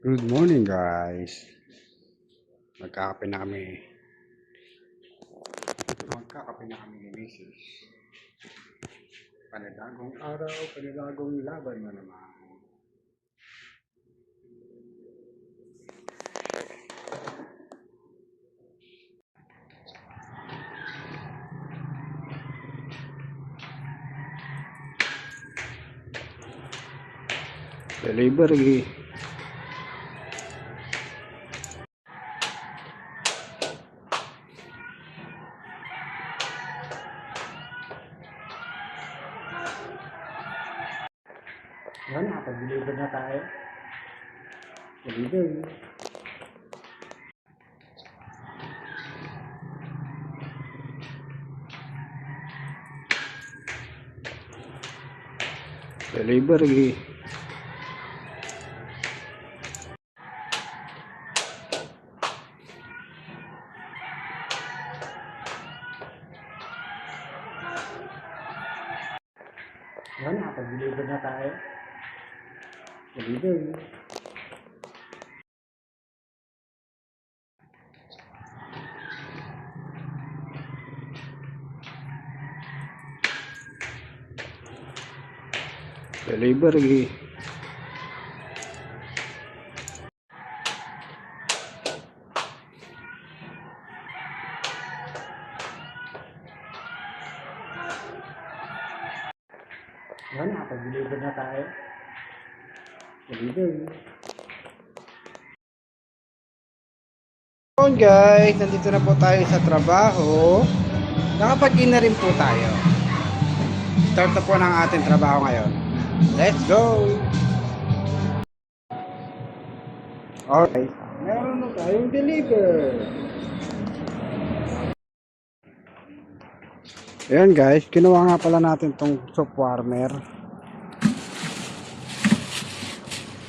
Good morning guys. Magkakape na kami. Magkakape na kami ni Mrs. Panibagong araw, panibagong laban na naman. Delivery. Yan, nakapag-deliver na tayo. Delivery. Delivery. Yan, nakapag-deliver na tayo. Delivery. Delivery. Yan, nakapag-deliver na tayo. Delivery. So guys, nandito na po tayo sa trabaho. Nakapag-in na rin po tayo. Start na po ng ating trabaho ngayon. Let's go! Alright, meron na tayong deliver. Ayan guys, kinuha nga pala natin tong soap warmer.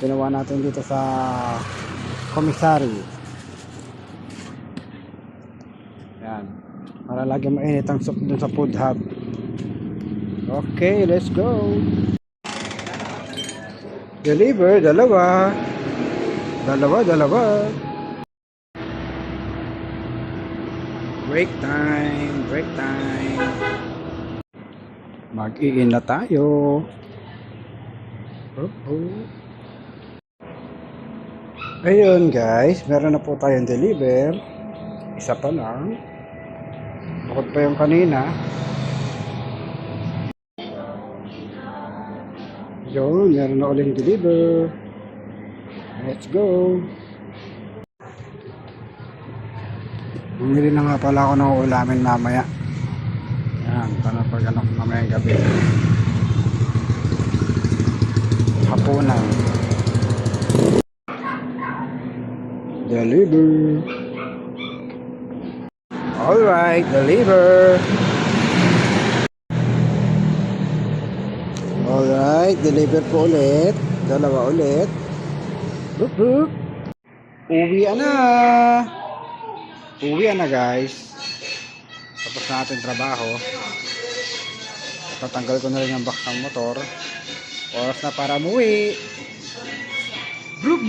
Kinuha natin dito sa commissary. Ayan, para lagi mainit ang soap dun sa food hub. Okay, let's go! Deliver, dalawa. Break time. Mag-i-in na tayo. Ayun guys, meron na po tayong deliver. Isa pa lang. Bukod pa yung kanina. Yun, meron na uling deliver. Let's go. Bumili na nga pala ako ng ulamin mamaya. Yan, para pag mamayang gabi. Hapunan. Deliver. Alright, deliver. Alright, deliver po ulit. Dalawa ulit. Boop. Uwian na guys. Tapos na ating trabaho. Tatanggal ko na rin ang box ng motor. Oras na para umuwi. Boop.